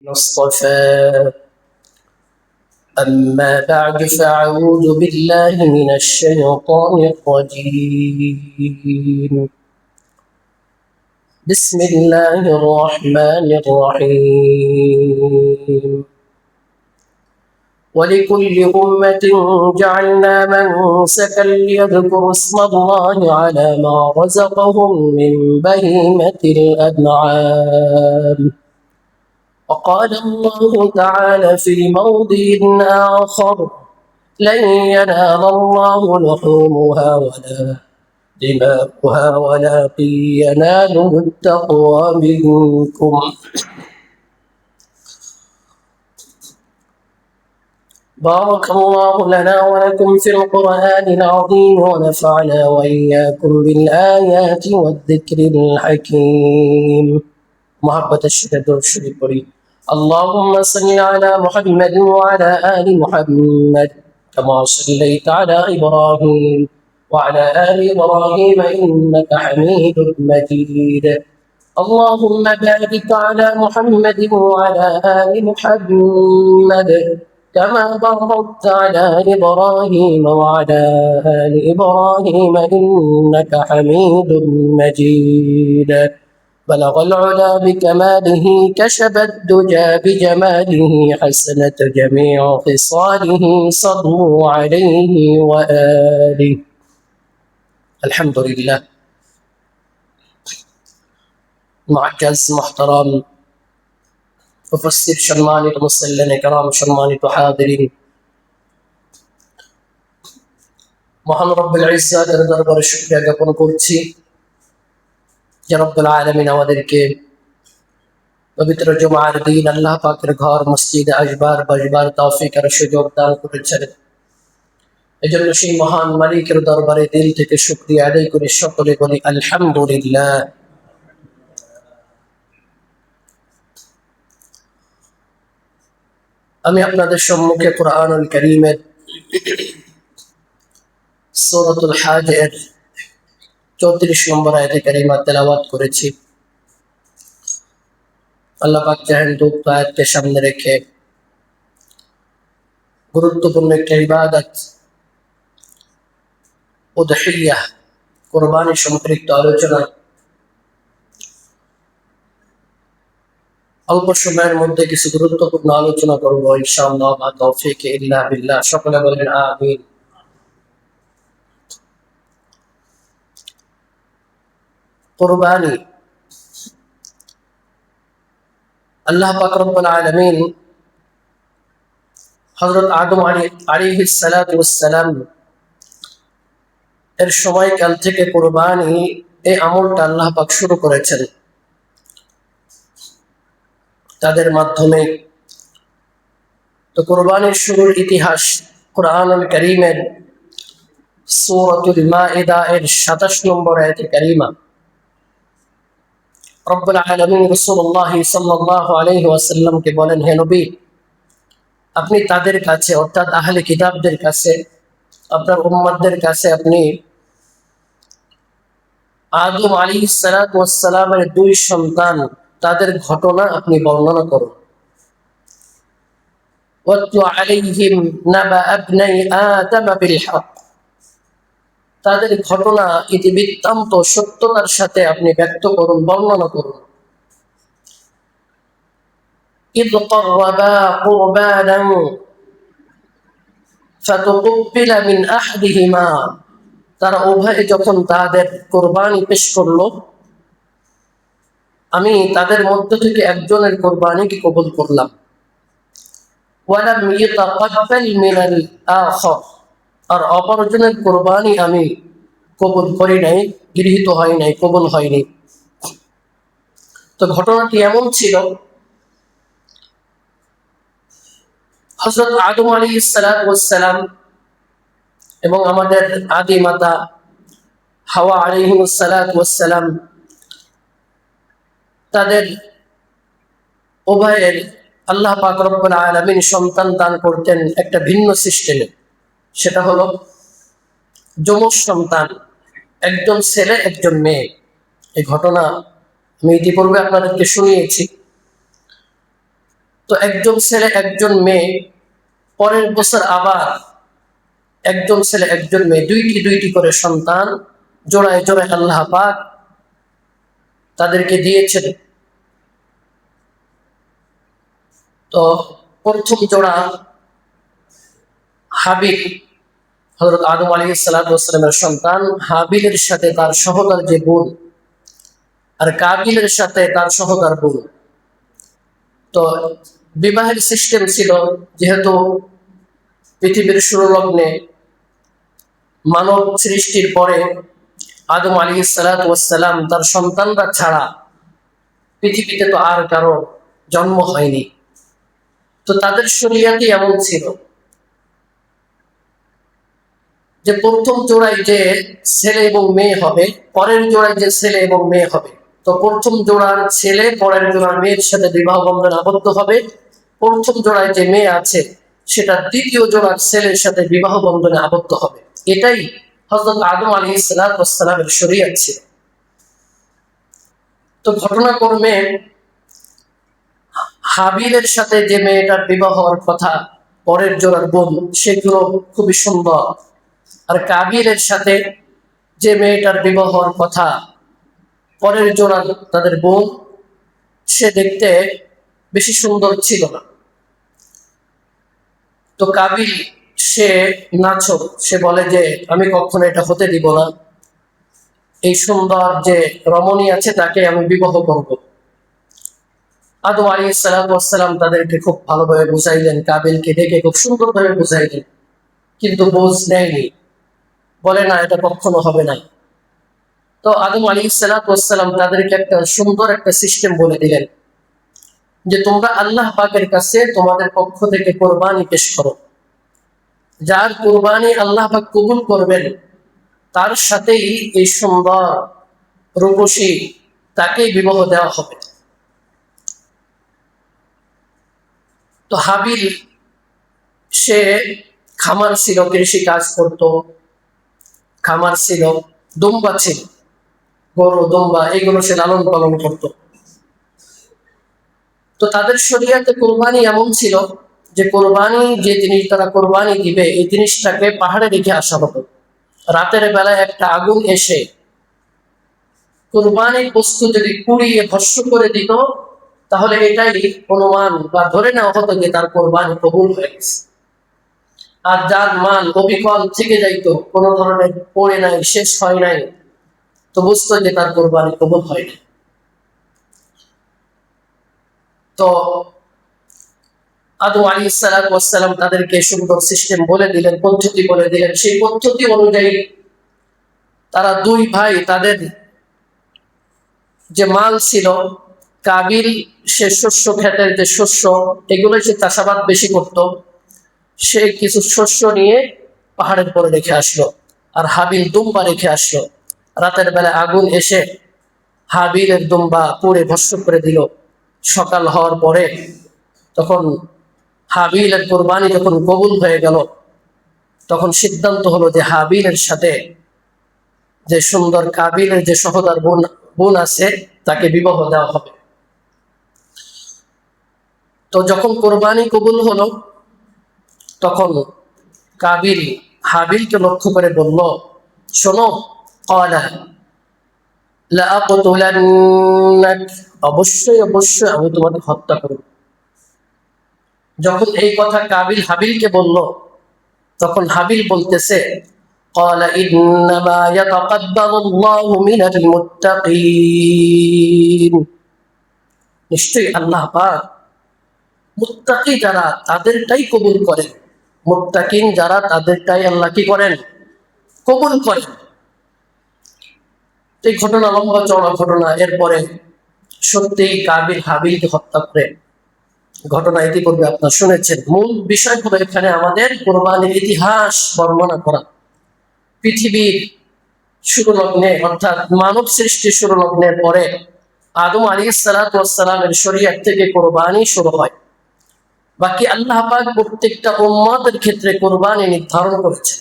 اصطفى أما بعد فأعوذ بالله من الشيطان الرجيم بسم الله الرحمن الرحيم ولكل أمة جعلنا منسكا ليذكروا اسم الله على ما رزقهم من بهيمة الأنعام وقال الله تعالى في موضع آخر لن ينال الله لحومها ولا دماؤها ولكن يناله التقوى منكم بارك الله لنا ولكم في القرآن العظيم ونفعنا وإياكم بالآيات والذكر الحكيم محبة الشهد الشريف اللهم صل على محمد وعلى آل محمد كما صليت على إبراهيم وعلى آل إبراهيم إنك حميد مجيد اللهم بارك على محمد وعلى آل محمد كما باركت على إبراهيم وعلى آل إبراهيم إنك حميد مجيد بلغ العلا بكماله كشف الدجى بجماله حسنت جميع خصاله صلوا عليه وآله الحمد لله معجز محترم উপস্থিত সম্মানিত মুসল্লিন کرام সম্মানিত হাজিরিন মহান রব্বুল ইজ্জাতের দরবারে শুকরিয়া জ্ঞাপন করছি যে রব্বুল আলামিন আমাদেরকে পবিত্র জুমার দিন আল্লাহ পাকের ঘর মসজিদে আসবার বসবার তৌফিক আর সুযোগ দান করেছেন। এজন্য সেই মহান মালিকের দরবারে দিল থেকে শুকরিয়া আদায় করে সকলে বলি আলহামদুলিল্লাহ। আমি আপনাদের সম্মুখে কুরআনুল কারীমের সূরাতুল হাজ এর 34 নম্বর আয়াতে কারিমা তেলাওয়াত করেছি। আল্লাহ পাক চাহেন তো আয়াতকে সামনে রেখে গুরুত্বপূর্ণ একটা ইবাদত উদহিয়া কুরবানি সম্পর্কিত আলোচনা অল্প সময়ের মধ্যে কিছু গুরুত্বপূর্ণ আলোচনা করব ইনশাআল্লাহ মা তৌফিক ইল্লা বিল্লাহ। সকলে বলেন আমিন। কুরবানি আল্লাহ পাক রব্বুল আলামিন হযরত আদম আলাইহিস সালাতু ওয়াস সালাম এর সময়কাল থেকে কুরবানি এই আমলটা আল্লাহ পাক শুরু করেছেন। তাদের মাধ্যমে তো কুরবানির শুরুর ইতিহাস কুরআনুল কারীমের সূরাতুল মাইদা এর 27 নম্বর আয়াতে কারিমা রব্বুল আলামিন রাসূলুল্লাহ সাল্লাল্লাহু আলাইহি ওয়াসাল্লামকে বলেন, হে নবী, আপনি তাদের কাছে অর্থাৎ আহলে কিতাবদের কাছে আপনার উম্মতদের কাছে আপনি আদম আলাইহিস সালাতু ওয়াস সালামের দুই সন্তান তাদের ঘটনা আপনি বর্ণনা করুন। ওয়াতলু আলাইহিম নাবা আবনাই আদম বিল হক, তাদের ঘটনা ইতিবৃত্তান্ত সত্যতার সাথে আপনি ব্যক্ত করুন, বর্ণনা করুন। ইয ক্বাররাবা কুরবানান ফাতুকব্বিলা মিন আহাদিহিমা, তারা উভয়ে যখন তাদের কুরবানি পেশ করলো, আমি তাদের মধ্য থেকে একজনের কুরবানিকে কবুল করলাম। ওয়ালাম ইয়াতাকাব্বাল মিনাল আখার, আর অপরজনের কুরবানি আমি কবুল করি নাই, গৃহীত হয় নাই, কবুল হয়নি। তো ঘটনাটি এমন ছিল, হযরত আদম আলাইহিস সালাতু ওয়াস সালাম এবং আমাদের আদি মাতা হাওয়া আলাইহিস সালাতু ওয়াস সালাম তাদের উভয়ের আল্লাহ পাক রব্বুল আলামিন সন্তান দান করতেন একটা ভিন্ন সিস্টেমে। সেটা হলো যমজ সন্তান, একজন ছেলে একজন মেয়ে। এই ঘটনা আমি ইতিপূর্বে আপনাদেরকে শুনিয়েছি। তো একজন ছেলে একজন মেয়ে, পরের বছর আবার একজন ছেলে একজন মেয়ে, দুইটি করে সন্তান জোড়ায় জোড়ায় আল্লাহ পাক তাদেরকে দিয়েছেন। তো প্রথম জোড়া হাবিল, হযরত আদম আলাইহিস সালামের সন্তান হাবিলের সাথে তার সহোদর যে বোন, আর কাবিলের সাথে তার সহোদর বোন। তো বিবাহের সিস্টেম ছিল, যেহেতু পৃথিবীর শুরু লগ্নে মানব সৃষ্টির পরে আদম আলাইহিস সালাম তার সন্তানরা ছাড়া পৃথিবীতে তো আর কারো জন্ম হয়নি। তো তাদের শরীয়তে এমন ছিল যে প্রথম জোড়ায় যে ছেলে এবং মেয়ে হবে, পরের জোড়ায় যে ছেলে এবং মেয়ে হবে। তো প্রথম জোড়ার ছেলে পরের জোড়ার মেয়ের সাথে বিবাহ বন্ধনে আবদ্ধ হবে। প্রথম জোড়ায় যে মেয়ে আছে সেটা দ্বিতীয় জোড়ার ছেলের সাথে বিবাহ বন্ধনে আবদ্ধ হবে। এটাই হযরত আদম আলাইহিস সালামের শরীয়ত ছিল। তো ঘটনাক্রমে হাবিলের সাথে যে মেয়েটার বিবাহ হওয়ার কথা, পরের জোড়ার বোন, সেগুলো খুবই সুন্দর। আর কাবিলের সাথে যে মেয়েটার বিবাহ হওয়ার কথা, পরের জোড়ার তাদের বোন, সে দেখতে বেশি সুন্দর ছিল না। তো কাবিল সে নাছক, সে বলে যে আমি কখনো এটা হতে দিব না, এই সুন্দর যে রমণী আছে তাকে আমি বিবাহ করব। আদম আলাইহিস সালাম তাদেরকে খুব ভালোভাবে বুঝাইলেন, কাবিলকে ডেকে খুব সুন্দরভাবে বুঝাইলেন, কিন্তু বোঝ নেয়নি, বলে না এটা কখনো হবে না। তো আদম আলাইহিস সালাম তাদেরকে একটা সুন্দর একটা সিস্টেম বলে দিলেন যে তোমরা আল্লাহ পাকের কাছে তোমাদের পক্ষ থেকে কোরবানি পেশ করো, যার কোরবানি আল্লাহ পাক কবুল করবেন তার সাথেই এই সুন্দর রূপসী তাকেই বিবাহ দেওয়া হবে। তো হাবিল সে খামার ছিল, কৃষি কাজ করত, খামার ছিল, দুম্বা ছিল, গরু দুম্বা এগুলো সে লালন পালন করত। তো তাদের শরীয়তে কোরবানি এমন ছিল যে কোরবানি যে জিনিস তারা কোরবানি দিবে এই জিনিসটাকে পাহাড়ে রেখে আসা হতো। রাতের বেলায় একটা আগুন এসে কোরবানির বস্তু যদি পুড়িয়ে ভস্ম করে দিত, তাহলে এটাই অনুমান বা ধরে নেওয়া হতো যে তার কোরবানি কবুল হয়ে গেছে। আর যার মান অবিকল থেকে যাইতো, কোনো ধরনের পড়ে নাই, শেষ হয় নাই, তো বুঝতো যে তার কোরবানি কবুল হয়নি। তো আদম আলাইহিস সালাম তাদেরকে সুন্দর সিস্টেম বলে দিলেন, পদ্ধতি বলে দিলেন। সেই পদ্ধতি অনুযায়ী তারা দুই ভাই তাদের যে মাল ছিল, কাবিল সে শস্য ক্ষেতের যে শস্য এগুলো সে চাষাবাদ বেশি করত, সে কিছু শস্য নিয়ে পাহাড়ের পরে রেখে আসলো, আর হাবিল দুম্বা রেখে আসলো। রাতের বেলা আগুন এসে হাবিলের দুম্বা পুড়ে ভস্ম করে দিল। সকাল হওয়ার পরে তখন হাবিলের কোরবানি যখন কবুল হয়ে গেল, তখন সিদ্ধান্ত হলো যে হাবিলের সাথে যে সুন্দর কাবিলের যে সহোদর বোন আছে তাকে বিবাহ দেওয়া হবে। তো যখন কোরবানি কবুল হলো, তখন কাবিল হাবিলকে লক্ষ্য করে বলল, শোনো, ক্বালা লাআকতুলান্নাক, অবশ্যই অবশ্যই আমি তোমাকে হত্যা করব। যখন এই কথা কাবিল হাবিলকে বলল, তখন হাবিল বলতেছে, ক্বালা ইন্নামা ইয়াতাকাব্বালুল্লাহু মিনাল মুত্তাকিন, নিশ্চয়ই আল্লাহ পাক মুত্তাকি যারা তাদেরটাই কবুল করেন। মুত্তাকিন যারা তাদেরটাই আল্লাহ কি করেন? কবুল করেন। এই ঘটনা লম্বা চওড়া ঘটনা। এরপরে সত্যিই কাবিল হাবিলকে হত্যা করে, ঘটনা ইতিপূর্বে আপনারা শুনেছেন। মূল বিষয় হলো এখানে আমাদের কোরবানির ইতিহাস বর্ণনা করা। পৃথিবীর শুরু লগ্নে, অর্থাৎ মানব সৃষ্টির শুরু লগ্নের পরে আদম আলাইহিস সালামের শরীয়ত থেকে কোরবানি শুরু হয়। বাকি আল্লাহ পাক প্রত্যেকটা উম্মতের ক্ষেত্রে কোরবানি নির্ধারণ করেছেন।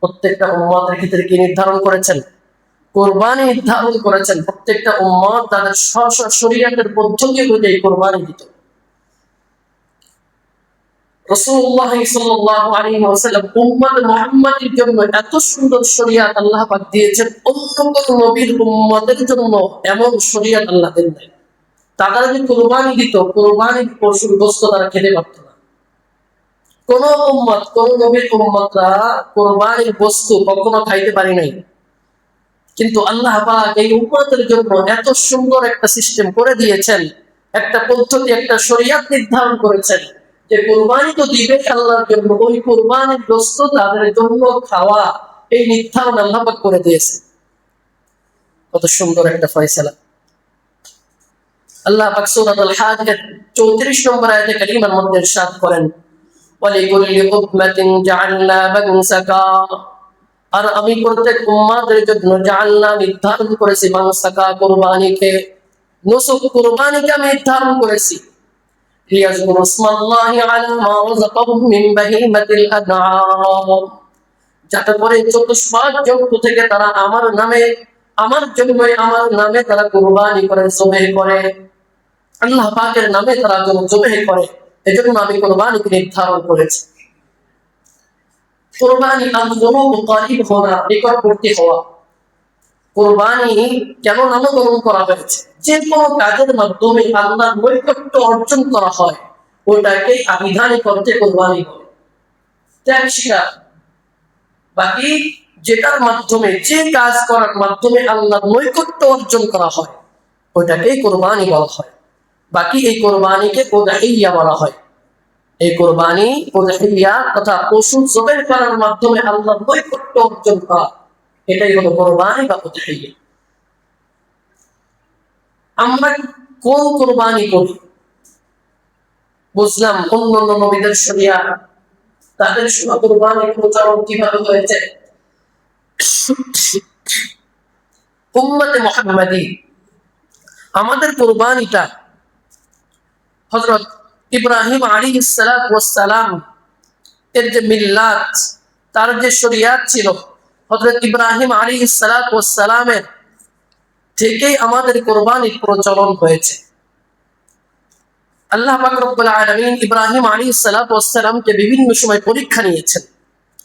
প্রত্যেকটা উম্মতের ক্ষেত্রে কি নির্ধারণ করেছেন? কোরবানি নির্ধারণ করেছেন। প্রত্যেকটা উম্মত তাদের স্ব স্ব শরীয়তের পদ্ধতি অনুযায়ী কোরবানি দিত। রাসূলুল্লাহ সাল্লাল্লাহু আলাইহি ওয়াসাল্লাম উম্মত মুহাম্মাদের জন্য এত সুন্দর শরীয়ত আল্লাহ পাক দিয়েছেন, অন্য কোন নবীর উম্মতের জন্য এমন শরীয়ত আল্লাহ দেন নাই। তারা যদি কুরবানি দিত, কুরবানির পশুর গোশত তারা খেতে পারত না। কোন উম্মত, কোন নবীর উম্মতরা কুরবানির বস্তু কখনো খাইতে পারি নাই। কিন্তু আল্লাহ পাক এই উম্মতের জন্য এত সুন্দর একটা সিস্টেম করে দিয়েছেন, একটা পদ্ধতি, একটা শরীয়ত নির্ধারণ করেছেন যে কুরবানি তো দিবে আল্লাহর জন্য, ওই কুরবানির গোশত তাদের জন্য খাওয়া, এই নির্ধারণ আল্লাহ পাক করে দিয়েছে। কত সুন্দর একটা ফয়সালা। আল্লাহ পাক সূরাতুল হাজ্জের 34 নম্বর আয়াতে কারিমার মধ্যে ইরশাদ করেন, ওয়ালিকুল্লি উম্মাতিন জাআলনা মানসাকা, আর আমি প্রত্যেক উম্মতের জন্য জাআলনা নির্ধারণ করেছি মানসাকা, কুরবানিকে, নুসুক কুরবানিকে আমি নির্ধারণ করেছি, লিয়াযকুরু ইসমাল্লাহি আলা মা রাযাকাহুম মিন বাহিমাতিল আনআম, যাতে করে চতুষ্পাদ জন্তু থেকে তারা আমার নামে, আমার জন্য, আমার নামে তারা কুরবানি করে, জবাহ করে, আল্লাহ পাকের নামে তারা যেন জবাহ করে, এজন্য আমি কুরবানিকে নির্ধারণ করেছি। কুরবানি আল-কুরুব কারিব হওয়া, নিকটবর্তী হওয়া। কুরবানি কেন নামকরণ করা হয়েছে? যে কোনো কাজের মাধ্যমে আল্লাহর নৈকট্য অর্জন করা হয়, ওটাকে আবিধানিক অর্থে কুরবানি বলে। ত্যাগ স্বীকার, বাকি যেটার মাধ্যমে, যে কাজ করার মাধ্যমে আল্লাহর নৈকট্য অর্জন করা হয়, ওটাকেই কুরবানি বলা হয়। বাকি এই কুরবানিকে উযহিয়া বলা হয়। এই কুরবানি, উযহিয়া তথা পশু জবাই করার মাধ্যমে আল্লাহর নৈকট্য অর্জন করা, এটাই হলো কুরবানি বা উযহিয়া। আমরা কোন কুরবানি করি? বুঝলাম অন্যান্য নবীদের শরিয়াত, তাদের সময় কুরবানির প্রচলন কিভাবে হয়েছে। উম্মতে মুহাম্মাদী, আমাদের কুরবানিটা হযরত ইব্রাহিম আলাইহিস সালাতু ওয়াস সালাম এর যে মিল্লাত, তার যে শরিয়াত ছিল, হযরত ইব্রাহিম আলাইহিস সালাতু ওয়াস সালামের থেকেই আমাদের কুরবানির প্রচলন হয়েছে। আল্লাহ পাক রব্বুল আলামিন ইব্রাহিম আলাইহিস সালাতু ওয়াস সালামকে বিভিন্ন সময় পরীক্ষা নিয়েছেন,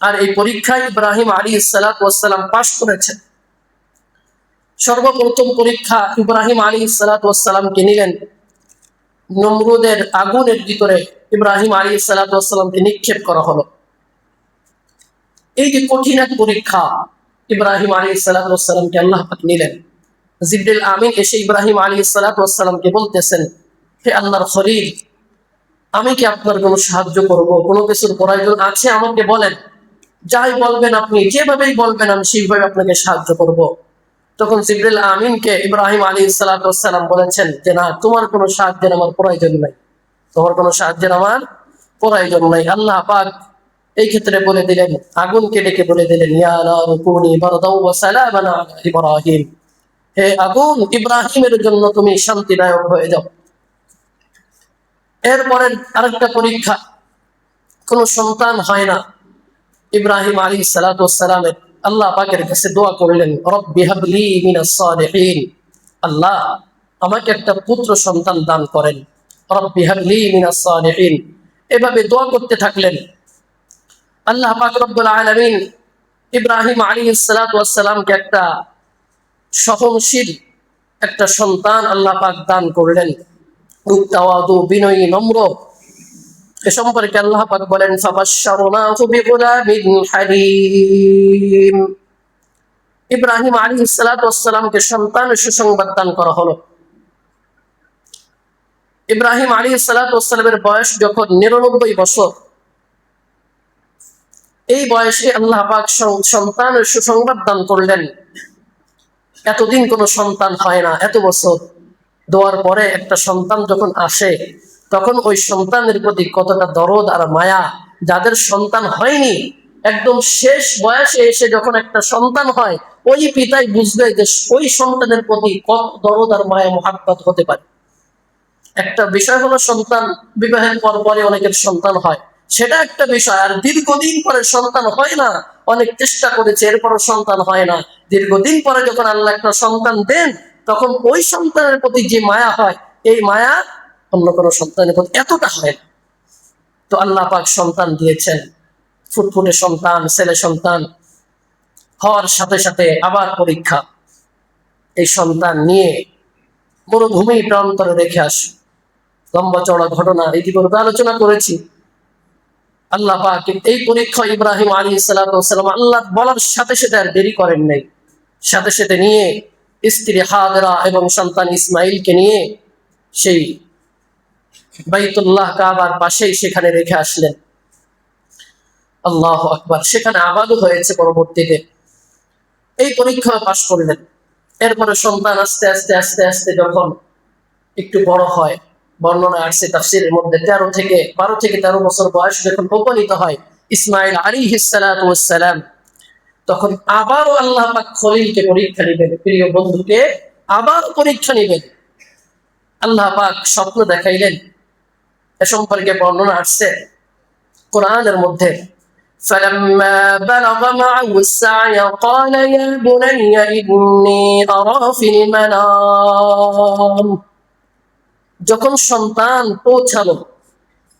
আর এই পরীক্ষায় ইব্রাহিম আলাইহিস সালাতু ওয়াস সালাম পাশ করেছেন। সর্বপ্রথম পরীক্ষা ইব্রাহিম আলাইহিস সালাতু ওয়াস সালামকে নিলেন নমরুদের আগুনের ভিতরে, ইব্রাহিম আলাইহিস সালাতু ওয়াস সালামকে নিক্ষেপ করা হলো। এই যে কঠিন এক পরীক্ষা, ইব্রাহিম আলাইহিস সালাতু ওয়াস সালামকে আল্লাহ পাক নিলেন। জিবরিল আমিন এসে ইব্রাহিম আলাইহিস সালাতু ওয়াস সালামকে বলতেছেন, হে আল্লাহর খলিল, আমি কি আপনার কোনো সাহায্য করব? কোনো কিছুর প্রয়োজন আছে আমাকে বলেন, যাই বলবেন আপনি, যেভাবেই বলবেন আমি সেইভাবে আপনাকে সাহায্য করব। তখন জিবরিল আমিনকে ইব্রাহিম আলাইহিস সালাতু ওয়াস সালাম বলেছেন যে না, তোমার কোনো সাহায্যের আমার প্রয়োজন নাই, তোমার কোনো সাহায্যের আমার প্রয়োজন নাই। আল্লাহ পাক এই ক্ষেত্রে বলে দিলেন, আগুনকে ডেকে বলে দিলেন, ইয়া নারু কুনি বারদাও ওয়া সালামান আলা ইব্রাহিম, হে আগুন, ইব্রাহিমের জন্য তুমি শান্তিদায়ক হয়ে যাও। এরপরে আরেকটা পরীক্ষা, কোন সন্তান হয় না। ইব্রাহিম আলাইহিস সালাতু ওয়াস সালামের আল্লাহ পাকের কাছে দোয়া করলেন, রব্বি হাবলি মিনাস সালিহিন, আল্লাহ আমাকে একটা পুত্র সন্তান দান করেন, রব্বি হাবলি মিনাস সালিহিন। এভাবে দোয়া করতে থাকলেন। আল্লাহ পাক রব্বুল আলামিন ইব্রাহিম আলাইহিস সালাতু ওয়াস সালামকে একটা সহনশীল একটা সন্তান আল্লাহ পাক দান করলেন, তাওয়াদু, বিনয়ী, নম্র। এ সম্পর্কে আল্লাহ পাক বলেন, ফাবাশশারনাহু বিগুলামিন হালিম, ইব্রাহিম আলাইহিস সালাতু ওয়াস সালামকে সন্তানের সুসংবাদ দান করা হলো। ইব্রাহিম আলাইহিস সালাতু ওয়াস সালামের বয়স যখন 99 বছর, এই বয়সে আল্লাহ পাক সন্তানের সুসংবাদ দান করলেন। এতদিন কোনো সন্তান হয় না, এত বছর দোয়ার পরে একটা সন্তান যখন আসে, তখন ওই সন্তানের প্রতি কতটা দরদ আর মায়া। যাদের সন্তান হয়নি, একদম শেষ বয়সে এসে যখন একটা সন্তান হয়, ওই পিতাই বুঝবে যে ওই সন্তানের প্রতি কত দরদ আর মায়া মুহাব্বত হতে পারে। একটা বিষয় হলো সন্তান বিবাহের পর পরে অনেকের সন্তান হয়, সেটা একটা বিষয়। আর দীর্ঘদিন পরে সন্তান হয় না, অনেক চেষ্টা করেছে এরপরও সন্তান হয় না, দীর্ঘদিন পরে যখন আল্লাহ একটা সন্তান দেন, তখন ওই সন্তানের প্রতি যে মায়া হয়, এই মায়া অন্য কোনো সন্তানের প্রতি এতটা হয় না। তো আল্লাহ পাক সন্তান দিয়েছেন, ফুটফুটে সন্তান, ছেলে সন্তান হওয়ার সাথে সাথে আবার পরীক্ষা। এই সন্তান নিয়ে মরুভূমি প্রান্তরে রেখে আসে। লম্বা চড়া ঘটনা, ইতিপূর্বে আলোচনা করেছি। আল্লাহ পাক এই পরীক্ষা ইব্রাহিম আলাইহিস সালাম আল্লাহ বলার সাথে সাথে আর দেরি করেন নাই, সাথে সাথে নিয়ে স্ত্রী হাজেরা এবং সন্তান ইসমাইলকে নিয়ে সেই বাইতুল্লাহ কাবার পাশেই সেখানে রেখে আসলেন। আল্লাহু আকবার। সেখানে আবাদও হয়েছে পরবর্তীতে। এই পরীক্ষা পাশ করলেন। এরপরে সন্তান আস্তে আস্তে আস্তে আস্তে যখন একটু বড় হয়, বর্ণনা আসছে তাফসীরের মধ্যে 12 থেকে 13 বছর বয়স যখন উপনীত হয় ইসমাইল আলাইহিস সালাতু ওয়াস সালাম, তখন আবারও আল্লাহ পাক খলিলকে পরীক্ষা নেবেন, প্রিয় বন্ধুকে আবার পরীক্ষা নেবেন। আল্লাহ পাক স্বপ্ন দেখাইলেন। এ সম্পর্কে বর্ণনা আসছে কোরআনের মধ্যে। فلما بلغ معه السعي قال يا بني إني أرى في المنام। যখন সন্তান পৌঁছালো,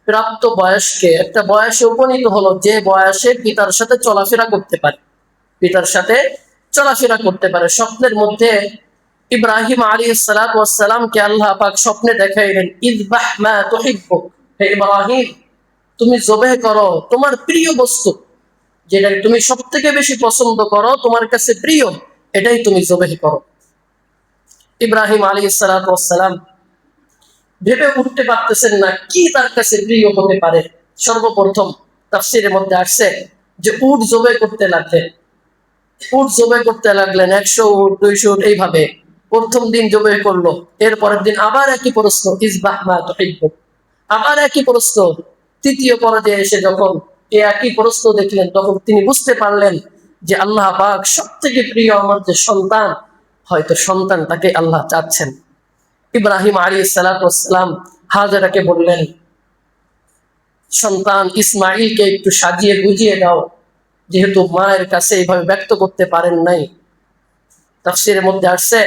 প্রাপ্ত বয়সকে, একটা বয়সে উপনীত হলো যে বয়সে পিতার সাথে চলাফেরা করতে পারে, পিতার সাথে চলাফেরা করতে পারে, স্বপ্নের মধ্যে ইব্রাহিম আলাইহিস সালাতু ওয়াস সালামকে আল্লাহ পাক স্বপ্নে দেখাইলেন, ইযবাহ মা তুহিব্বু, হে ইব্রাহিম তুমি জবেহ করো তোমার প্রিয় বস্তু, যেটা তুমি সবথেকে বেশি পছন্দ করো, তোমার কাছে প্রিয়, এটাই তুমি জবেহ করো। ইব্রাহিম আলাইহিস সালাতু ওয়াস সালাম ভেবে উঠতে পারতেছেন না কি তার কাছে প্রিয় হতে পারে। সর্বপ্রথম তাফসীরের মধ্যে আসছে যে উট জবাই করতে লাগলেন, উট জবাই করতে লাগলেন, 100 উট 200 উট এইভাবে প্রথম দিন জবাই করলো। এরপরের দিন আবার একই প্রশ্ন, ইযবাহ মা তুহিব্বু, আবার একই প্রশ্ন। তৃতীয় পর্যায়ে এসে যখন একই প্রশ্ন দেখলেন, তখন তিনি বুঝতে পারলেন যে আল্লাহ পাক সবথেকে প্রিয় আমার যে সন্তান, হয়তো সন্তানটাকে আল্লাহ চাচ্ছেন। ইব্রাহিম আলাইহিস সালাতু ওয়াস সালাম হাজেরাকে বললেন, সন্তান ইসমাইলকে একটু সাজিয়ে গুজিয়ে দাও, যেহেতু মায়ের কাছে এইভাবে ব্যক্ত করতে পারেন নাই। তাফসীরের মধ্যে আসছে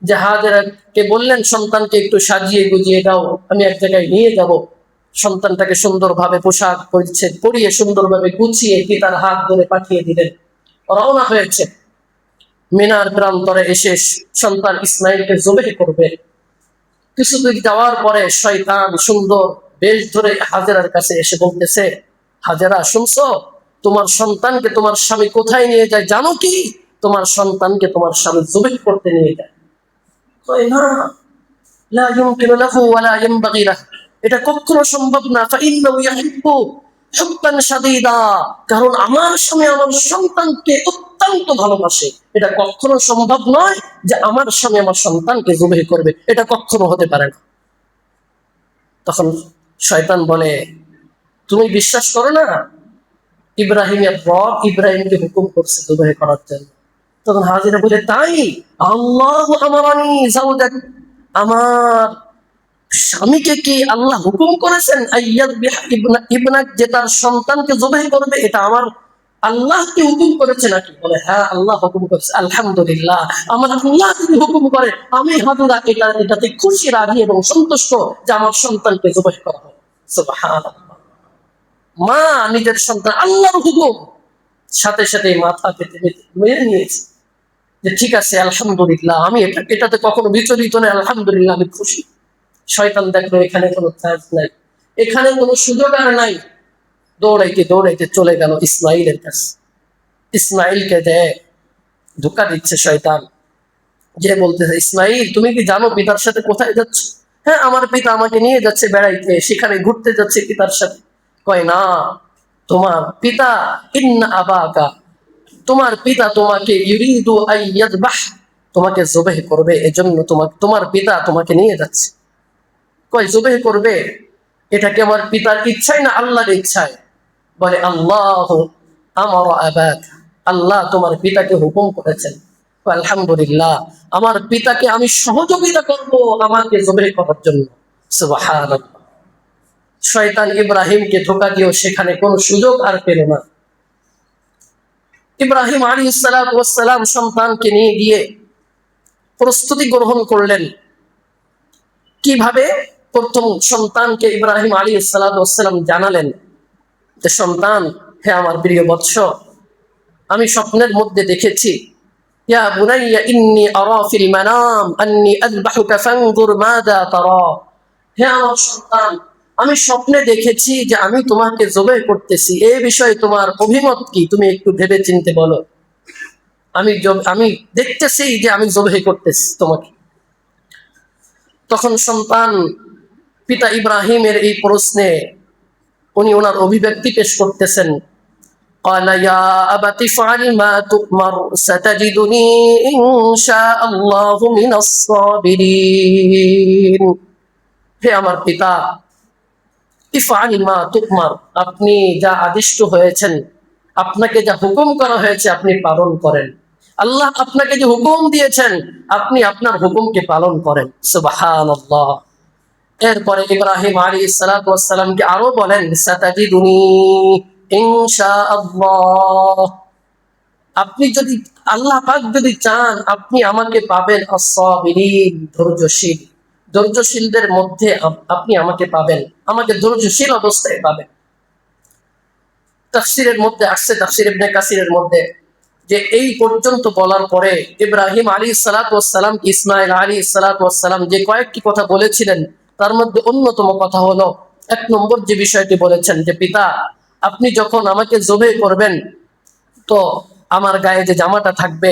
যে হাজেরাকে বললেন, সন্তানকে একটু সাজিয়ে গুজিয়ে দাও, আমি এক জায়গায় নিয়ে যাব। সন্তানটাকে সুন্দরভাবে পোশাক পরিচ্ছদ পরিয়ে সুন্দরভাবে গুছিয়ে পিতার হাত ধরে পাঠিয়ে দিলেন। রওনা হয়েছে, মিনার প্রান্তরে এসে সন্তান ইসমাইলকে জবেহ করবে। কিছুদিন যাওয়ার পরে শয়তান সুন্দর বেশ ধরে হাজেরার কাছে এসে বলতেছে, হাজেরা শুনছো, তোমার সন্তানকে তোমার স্বামী কোথায় নিয়ে যায় জানো কি? তোমার সন্তানকে তোমার স্বামী জবেহ করতে নিয়ে যায়। কয় না, লা ইউমকিনু লাহু ওয়া লা ইয়ানবাগি লাহু, এটা কখনো সম্ভব না। ফাইন্নাহু ইউহিব্বু হুব্বান শাদীদা, কারণ আমার স্বামী আমার সন্তানকে অত্যন্ত ভালোবাসে। এটা কখনো সম্ভব নয় যে আমার স্বামী আমার সন্তানকে জবাই করবে, এটা কখনো হতে পারে না। তখন শয়তান বলে, তুমি বিশ্বাস করো না ইব্রাহিমের রব ইব্রাহিমকে হুকুম করছে জবাই করার জন্য? তখন হাজেরা বলে, তাই? আল্লাহু আমারানি যাওজাক, আমার স্বামীকে কি আল্লাহ হুকুম করেছেন ইবনাক, যে তার সন্তানকে জবাই করবে, এটা আমার আল্লাহ কি হুকুম করেছে নাকি? বলে, হ্যাঁ আল্লাহ হুকুম করেছে। আলহামদুলিল্লাহ, আমার আল্লাহ যদি হুকুম করে আমি হাজেরা এটাতে খুশি, রাজি এবং সন্তুষ্ট যে আমার সন্তানকে জবাই করা হয়। সুবহানাল্লাহ। মা নিজের সন্তান, আল্লাহর হুকুম, সাথে সাথে মাথা পেতে মেনে নিয়েছে যে ঠিক আছে আলহামদুলিল্লাহ, আমি এটাতে কখনো বিচলিত নয়, আলহামদুলিল্লাহ আমি খুশি। শয়তান দেখলো এখানে কোনো চান্স নাই, এখানে কোনো সুযোগ আর নাই, দৌড়াইতে দৌড়াইতে চলে গেল ইসমাইলের কাছে। ইসমাইলকে দেয় ধোঁকা দিচ্ছে শয়তান, যে বলতেছে, ইসমাইল তুমি কি জানো পিতার সাথে কোথায় যাচ্ছ? হ্যাঁ আমার পিতা আমাকে নিয়ে যাচ্ছে বেড়াইতে, সেখানে ঘুরতে যাচ্ছে পিতার সাথে। কয় না, তোমার পিতা ইন্না আবাকা, তোমার পিতা তোমাকে ইউরিদু আইয়াযবাহ, তোমাকে জবাই করবে, এজন্য তোমার পিতা তোমাকে নিয়ে যাচ্ছে। কয় জবাই করবে, এটা কি আমার পিতার ইচ্ছায় না আল্লাহর ইচ্ছায়? বলে, আল্লাহ আমার আবাক, আল্লাহ তোমার পিতাকে হুকুম করেছেন। আলহামদুলিল্লাহ, আমার পিতাকে আমি সহযোগিতা করব আমাকে জবাই করার জন্য। সুবহানাল্লাহ। শয়তান ইব্রাহিমকে ধোঁকা দিয়েও সেখানে কোনো সুযোগ আর পেল না। ইব্রাহিম আলাইহিস সালাতু ওয়াস সালাম সন্তানকে নিয়ে গিয়ে প্রস্তুতি গ্রহণ করলেন। কিভাবে প্রথম সন্তানকে ইব্রাহিম আলাইহিস সালাতু ওয়াস সালাম জানালেন যে, সন্তান, হে আমার প্রিয় বৎস, আমি স্বপ্নের মধ্যে দেখেছি, ইয়া বুনাইয়া ইন্নী আরা ফিল মানাম আন্নী আযবাহুকা ফানজুর মাযা তারা। হে আমার সন্তান, আমি স্বপ্নে দেখেছি যে আমি তোমাকে জবাই করতেছি, এই বিষয়ে তোমার অভিমত কি? তুমি একটু ভেবে চিন্তে বলো। আমি দেখতেছি যে আমি জবাই করতেছি তোমাকে। তখন সন্তান পিতা ইব্রাহিমের এই প্রশ্নে উনি ওনার অভিব্যক্তি পেশ করতেছেন। قال يا أبت افعل ما تؤمر ستجدني إن شاء الله من الصابرين। হে আমার পিতা, ইফআল মা তুকমার, আপনি যা আদিষ্ট হয়েছেন, আপনাকে যা হুকুম করা হয়েছে আপনি পালন করেন। আল্লাহ আপনাকে যে হুকুম দিয়েছেন আপনি আপনার হুকুমকে পালন করেন। সুবহানাল্লাহ। এরপরে ইব্রাহিম আলাইহিস সালাতু ওয়াস সালামকে আরো বলেন, সাতাজিদুনি ইনশাআল্লাহ, আপনি যদি আল্লাহ পাক যদি চান আপনি আমাকে পাবেন আস-সাবিরিন, ধৈর্যশীল। ধৈর্যশীলদের মধ্যে আপনি আমাকে পাবেন, আমাকে ধৈর্যশীল অবস্থায় পাবেন। তাফসীরের মধ্যে আসছে, তাফসীর ইবনে কাসিরের মধ্যে, যে এই পর্যন্ত বলার পরে ইব্রাহিম আলাইহিস সালাতু ওয়াস সালাম ইসমাঈল আলাইহিস সালাতু ওয়াস সালাম যে কয়েকটি কথা বলেছিলেন তার মধ্যে অন্যতম কথা হলো, এক নম্বর যে বিষয়টি বলেছেন যে, পিতা, আপনি যখন আমাকে জবাই করবেন তো আমার গায়ে যে জামাটা থাকবে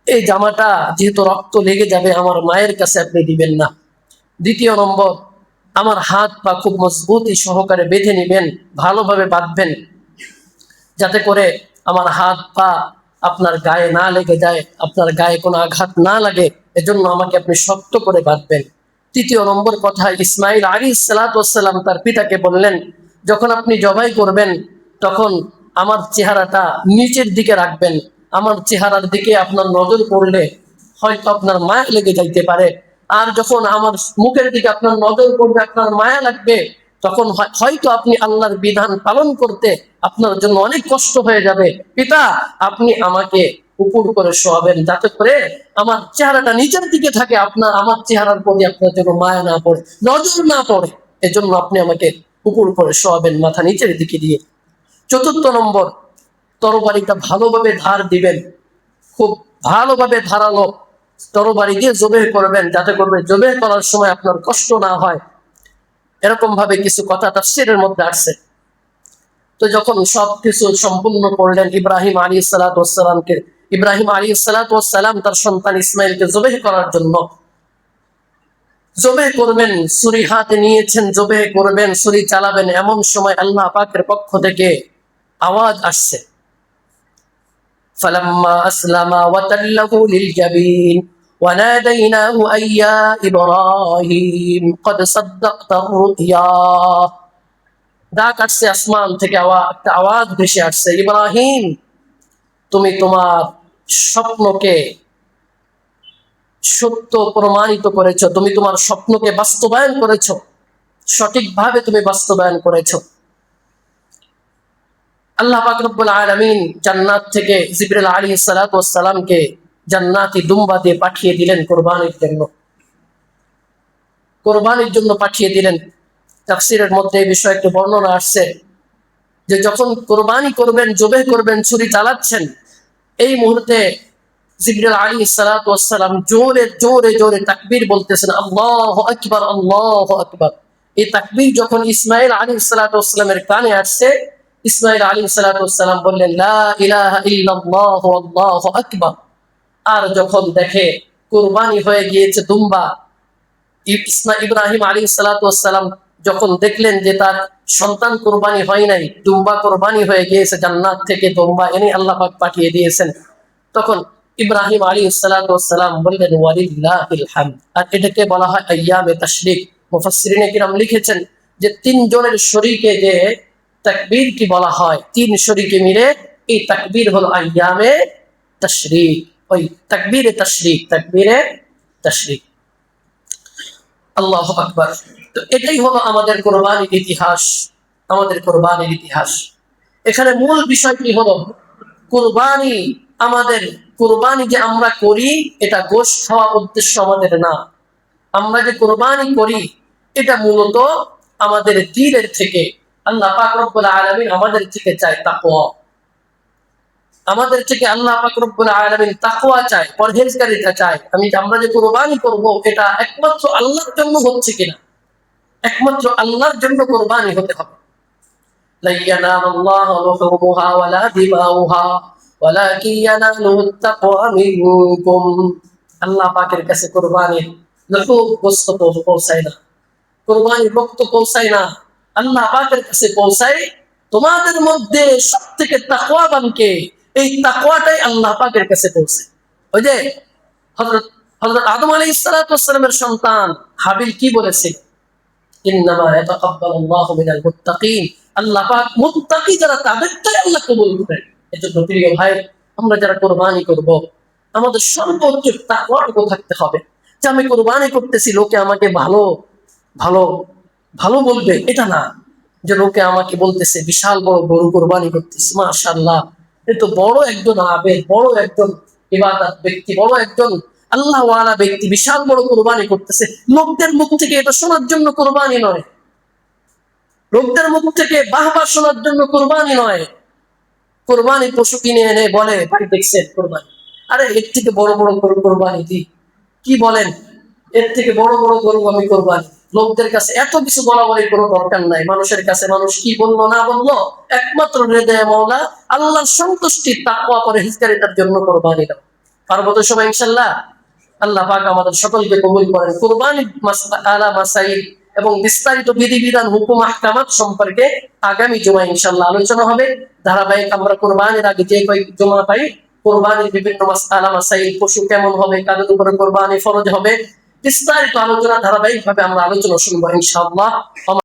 এই জামাটা যেহেতু রক্ত লেগে যাবে আমার মায়ের কাছে আপনি দিবেন না। দ্বিতীয় নম্বর, আমার হাত পা খুব মজবুতি সহকারে বেঁধে নেবেন, ভালোভাবে বাঁধবেন, যাতে করে আমার হাত পা আপনার গায়ে না লেগে যায়, আপনার গায়ে কোনো আঘাত না লাগে, এজন্য আমাকে আপনি শক্ত করে বাঁধবেন। তৃতীয় নম্বর কথা, ইসমাঈল আলাইহিস সালাতু ওয়াস সালাম তার পিতাকে বললেন, যখন আপনি জবাই করবেন তখন আমার চেহারাটা নিচের দিকে রাখবেন, আমার চেহারার দিকে আপনার নজর পড়লে হয়তো আপনার মায়া লেগে যাইতে পারে, আর যখন আমার মুখের দিকে আপনার নজর পড়বে আপনার মায়া লাগবে, তখন হয়তো আপনি আল্লাহর বিধান পালন করতে আপনার জন্য অনেক কষ্ট হয়ে যাবে। পিতা, আপনি আমাকে উপর করে শোয়াবেন যাতে করে আমার চেহারাটা নিচের দিকে থাকে, আমার চেহারার প্রতি আপনার জন্য মায়া না পড়ে, নজর না পড়ে, এজন্য আপনি আমাকে উপর করে শোয়াবেন মাথা নিচের দিকে দিয়ে। চতুর্থ নম্বর, তরবারিটা ভালোভাবে ধার দিবেন, খুব ভালোভাবে ধারালো তরবারি দিয়ে জবাই করবেন, যাতে করবে জবাই করার সময় আপনার কষ্ট না হয়। এরকম ভাবে কিছু কথা তাফসীরের মধ্যে আসছে। তো যখন সবকিছু সম্পূর্ণ করলেন ইব্রাহিম আলাইহিস সালাতু ওয়াস সালামকে, ইব্রাহিম আলাইহিস সালাতু ওয়াস সালাম তার সন্তান ইসমাঈলকে জবাই করার জন্য জবাই করবেন, ছুরি হাতে নিয়েছেন, জবাই করবেন, ছুরি চালাবেন, এমন সময় আল্লাহ পাকের পক্ষ থেকে আওয়াজ আসছে, ফালাম্মা আসলামা ওয়া তাল্লাহু লিল জাবিন ওয়া নাদাইনাহু আইয়া ইব্রাহিম ক্বাদ সাদ্দাকতার রুয়া। ডাক আসছে আসমান থেকে, একটা আওয়াজ ভেসে আসছে, ইব্রাহিম, তুমি তোমার স্বপ্নকে সত্য প্রমাণিত করেছো, তুমি তোমার স্বপ্নকে বাস্তবায়ন করেছো, সঠিকভাবে তুমি বাস্তবায়ন করেছো। আল্লাহ পাক রব্বুল আলামিন জান্নাত থেকে জিবরিল আলাইহিস সালাতু ওয়াস সালামকে জান্নাতি দুম্বা দিয়ে পাঠিয়ে দিলেন কোরবানির জন্য পাঠিয়ে দিলেন। তাফসীরের মধ্যে এই বিষয়ে একটু বর্ণনা আসছে যে যখন কোরবানি করবেন, জবাই করবেন, ছুরি চালাচ্ছেন, এই মুহূর্তে জিবরিল আলাইহিস সালাতু ওয়াস সালাম জোরে জোরে জোরে তাকবীর বলতেছেন, আল্লাহু আকবার, আল্লাহু আকবার। এই তাকবীর যখন ইসমাঈল আলাইহিস সালাতু ওয়াস সালামের কানে আসছে, ইসমাঈল আলাইহিস সালাতু ওয়াস সালাম বললেন, লা ইলাহা ইল্লাল্লাহু আল্লাহু আকবার। আর যখন দেখে কুরবানি হয়ে গিয়েছে দুম্বা, ইব্রাহিম আলাইহিস সালাতু ওয়াস সালাম যখন দেখলেন যে তার সন্তান কুরবানি হয় নাই, দুম্বা কুরবানি হয়ে গিয়েছে, জান্নাত থেকে দুম্বা এনে আল্লাহ পাক পাঠিয়ে দিয়েছেন, তখন ইব্রাহিম আলাইহিস সালাতু ওয়াস সালাম বললেন, ওয়ালিল্লাহিল হামদ। আর এটাকে বলা হয় আইয়ামে তাশরিক। মুফাসসিরিনে কিরাম লিখেছেন যে তিনজনের শরীকে যে তাকবীর কি বলা হয়, তিন শরীকে মিলে এই তাকবীর হলো আইয়ামে তাশরিক, ওই তাকবীরে তাশরিক, তাকবীরে তাশরিক। আল্লাহু আকবার। তো এটাই হলো আমাদের কুরবানির ইতিহাস, আমাদের কুরবানির ইতিহাস। এখানে মূল বিষয়টি হলো কুরবানি, আমাদের কুরবানি যে আমরা করি এটা গোশত খাওয়া উদ্দেশ্য আমাদের না। আমরা যে কুরবানি করি এটা মূলত আমাদের দিলের থেকে আল্লাহ পাক রব্বুল আলামিন আমাদের থেকে চায় তাকওয়া। আমাদের থেকে আল্লাহ পাক রব্বুল আলামিন তাকওয়া চায়, পরহেজগারিতা চায়। আমরা যে কুরবানি করব এটা একমাত্র আল্লাহর জন্য হচ্ছে কিনা, একমাত্র আল্লাহর জন্য কুরবানি হতে হবে। লা ইয়ানালুল্লাহু লুহুমুহা ওয়ালা দিমাউহা ওয়ালাকিন ইয়ানালুহুত তাকওয়া মিনকুম। আল্লাহ পাকের কাছে কুরবানির লুহুম গোশত পৌঁছায় না, কুরবানির রক্ত পৌঁছায় না, আল্লাহ পাকের কাছে পৌঁছায় তোমাদের মধ্যে সবথেকে তাকওয়াবানকে। এই তাকওয়াটাই আল্লাহ পাকের কাছে পৌঁছায়। ওই যে হযরত আদম আলাইহিস সালাতু ওয়াস সালামের সন্তান হাবিল কি বলেছে? ইন্নামা ইয়াতাকাব্বালুল্লাহু মিনাল মুত্তাকিন। আল্লাহ পাক মুত্তাকি যারা তাদেরটাই আল্লাহ কবুল করেন। এজন্য প্রিয় ভাই, আমরা যারা কুরবানি করব আমাদের সর্বোচ্চ তাকওয়াটুকু থাকতে হবে যে আমি কুরবানি করতেছি লোকে আমাকে ভালো ভালো ভালো বলবে, এটা না। যে লোকে আমাকে বলতেছে বিশাল বড় গরু কুরবানি করতেছে, মাশাআল্লাহ, এ তো বড় একজন আবেদ, বড় একজন ইবাদত ব্যক্তি, বড় একজন আল্লাহ ওয়ালা ব্যক্তি বিশাল বড় কুরবানি করতেছে। লোকদের মুখ থেকে এটা শোনার জন্য কুরবানি নয়, লোকদের মুখ থেকে বাহবা শোনার জন্য কুরবানি নয়। কুরবানি পশু কিনে এনে বলে ভাই দেখছেন কুরবানি, আরে এর থেকে বড় বড় গরু কুরবানি দি, কি বলেন, এর থেকে বড় বড় গরু আমি কুরবানি। লোকদের কাছে এত কিছু বলাবলির কোনো দরকার নাই। মানুষের কাছে মানুষ কি বললো না বললো, একমাত্র হৃদয়ে মাওলা আল্লাহর সন্তুষ্টি তাকওয়া পরহেজগারিতার জন্য কুরবানি দাও। পারবো তো সবাই ইনশাআল্লাহ? আল্লাহ পাক আমাদের সকলকে কবুল করেন। কুরবানির মাসআলা মাসাইল এবং বিস্তারিত বিধিবিধান হুকুম আহকামাত সম্পর্কে আগামী জুমায় ইনশাআল্লাহ আলোচনা হবে। ধারাবাহিক আমরা কুরবানির আগে যে কয়েক জুমা পাই কুরবানির বিভিন্ন মাসআলা মাসাইল, পশু কেমন হবে, কাদের উপরে কুরবানি ফরজ হবে, বিস্তারিত আলোচনা ধারাবাহিকভাবে আমরা আলোচনা শুনবো ইনশাআল্লাহ।